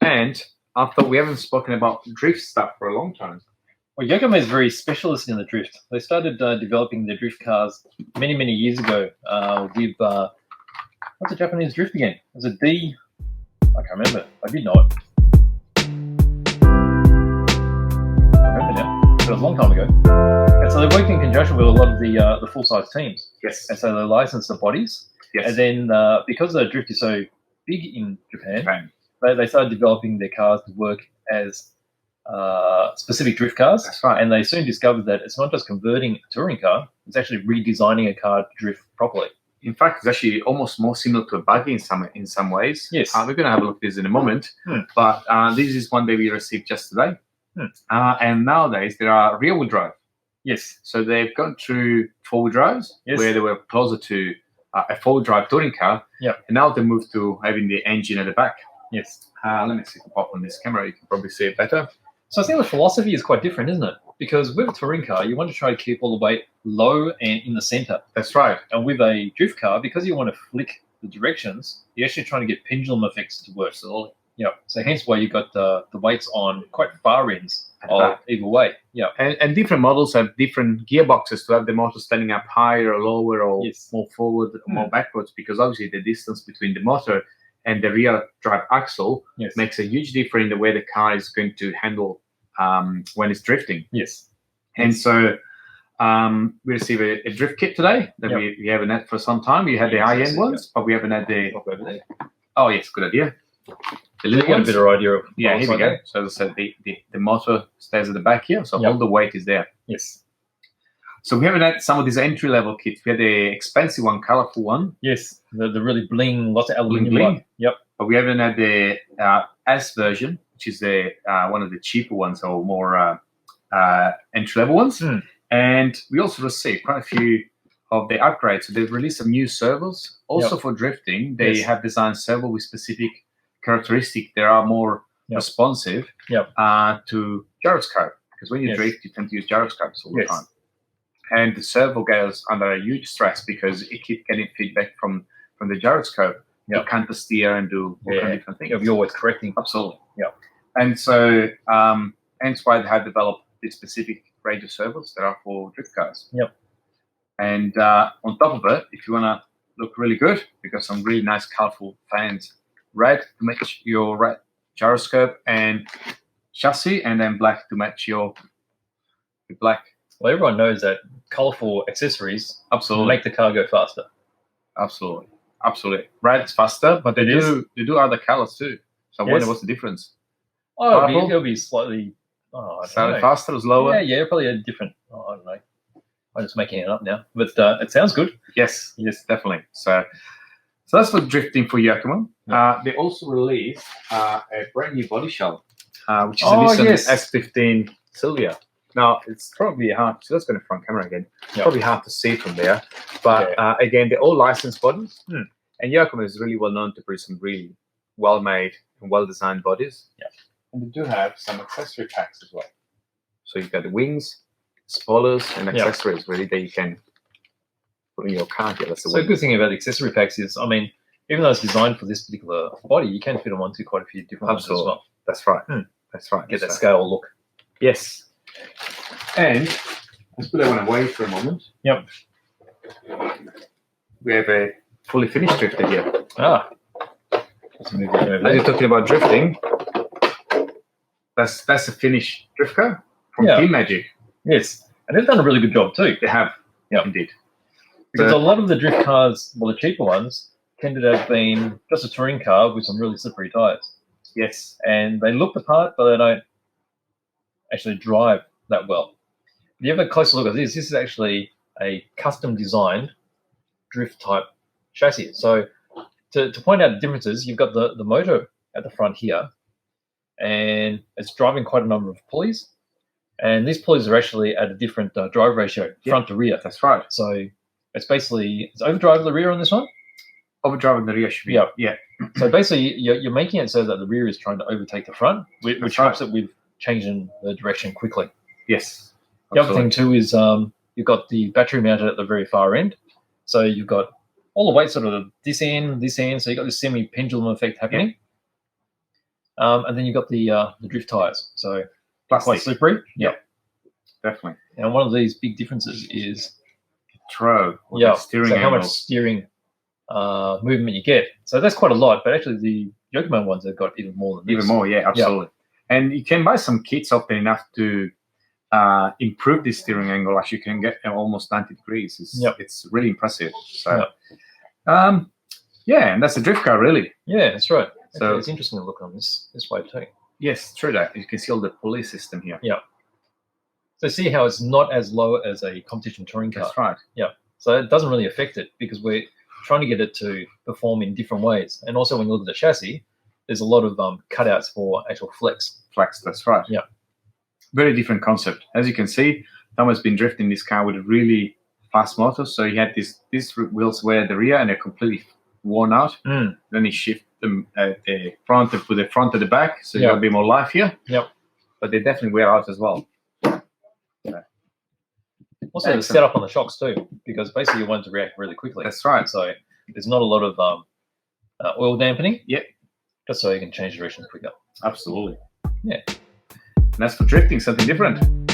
And I thought we haven't spoken about drift stuff for a long time. Well, Yokomo is very specialist in the drift. They started developing the drift cars many, many years ago with, what's a Japanese drift again? It was a D, I can't remember. I did know it. I remember now, but it was a long time ago. And so they worked in conjunction with a lot of the full-size teams. Yes. And so they licensed the bodies. Yes. And then because the drift is so big in Japan. They started developing their cars to work as specific drift cars. That's right. And they soon discovered that it's not just converting a touring car, it's actually redesigning a car to drift properly. In fact, it's actually almost more similar to a buggy in some ways. Yes. We're going to have a look at this in a moment. But this is one that we received just today. And nowadays, there are rear-wheel drive. Yes. So they've gone through four-wheel drives, where they were closer to a four-wheel drive touring car. Yeah. And now they moved to having the engine at the back. Yes. Let me see if I pop on this camera. You can probably see it better. So I think the philosophy is quite different, isn't it? Because with a touring car, you want to try to keep all the weight low and in the center. That's right. And with a drift car, because you want to flick the directions, you're actually trying to get pendulum effects to work. Absolutely. Yeah. So hence why you got the weights on quite far ends of either way. Yeah. And different models have different gearboxes to have the motor standing up higher or lower or more forward or more backwards, because obviously the distance between the motor and the rear drive axle makes a huge difference in the way the car is going to handle when it's drifting. Yes. And so we receive a drift kit today that we haven't had for some time. We had the high-end ones, but we haven't had the... Oh, yes, good idea. The little ones. A better idea of... Yeah, here we go. So as I said, the motor stays at the back here, so all the weight is there. Yes. So we haven't had some of these entry-level kits. We had the expensive one, colorful one. Yes, the really bling, lots of aluminium bling. Yep. But we haven't had the S version, which is the one of the cheaper ones or more entry-level ones. And we also received quite a few of the upgrades. So they've released some new servos. Also for drifting, they have designed servo with specific characteristics that are more responsive to gyroscope. Because when you drift, you tend to use gyroscopes all the time. And the servo goes under a huge stress because it keeps getting feedback from the gyroscope to counter steer and do all kind of different things. You're always correcting. Absolutely. Yeah. And so hence why they have developed this specific range of servos that are for drift cars. Yep. And on top of it, if you want to look really good, you've got some really nice colorful fans. Red to match your red gyroscope and chassis, and then black to match your black. Well, everyone knows that colorful accessories make the car go faster. Absolutely. Red's faster, but they do other colors too. So I wonder what's the difference. Oh, it'll be slightly slightly faster or slower? Yeah, probably a different. I don't know. I'm just making it up now, but it sounds good. Yes, definitely. So that's for drifting for Yokomo. They also released a brand new body shell, which is a Nissan S15 Silvia. Now, it's probably hard. So let's go to the front camera again. It's probably hard to see from there. But again, they're all licensed bodies. And Yokomo is really well known to produce some really well-made and well-designed bodies. Yeah. And they do have some accessory packs as well. So you've got the wings, spoilers, and accessories really that you can put in your car. So the good thing about accessory packs is, I mean, even though it's designed for this particular body, you can fit them onto quite a few different ones as well. That's right. That's right. Get that scale look. Yes. And let's put that one away for a moment. Yep. We have a fully finished drifter here. Let's move it over. As you're talking about drifting, that's a finished drift car from Team Magic. Yes. And they've done a really good job too. They have. Indeed. Because a lot of the drift cars, well, the cheaper ones, tended to have been just a touring car with some really slippery tires. Yes. And they look the part, but they don't actually drive that well. If you have a closer look at this is actually a custom designed drift type chassis. So to point out the differences, you've got the motor at the front here, and it's driving quite a number of pulleys. And these pulleys are actually at a different drive ratio, front to rear. That's right. So it's overdrive the rear on this one? Overdrive on the rear should be. Yeah. So basically, you're making it so that the rear is trying to overtake the front, which helps it with changing the direction quickly. Yes. The other thing too is you've got the battery mounted at the very far end. So you've got all the weight sort of this end. So you've got this semi-pendulum effect happening. And then you've got the drift tires, so quite Plastic. slippery. Yep. Definitely. And one of these big differences is Throw. Or yeah, the steering so how angle. much steering movement you get. So that's quite a lot, but actually the Yokomo ones have got even more than this. Even more, yeah, absolutely. And you can buy some kits often enough to improve the steering angle. Actually, you can get almost 90 degrees. It's really impressive. So, yeah, and that's a drift car, really. Yeah, that's right. So So it's interesting to look on this way too. yes, true that. You can see all the pulley system here. Yeah. So see how it's not as low as a competition touring car. That's right. So it doesn't really affect it because we're trying to get it to perform in different ways. And also when you look at the chassis, there's a lot of cutouts for actual flex. Flex, that's right. Yeah. Very different concept. As you can see, Tom has been drifting this car with a really fast motor. So he had these wheels were at the rear and they're completely worn out. Mm. Then he shifted them at the front to the front to the back, so you Yeah. got a bit more life here. Yep. But they definitely wear out as well. Also the Excellent. setup on the shocks too, because basically you want it to react really quickly. That's right. So there's not a lot of oil dampening. Yep. Just so you can change direction quicker. Absolutely. Yeah. And that's for drifting, something different.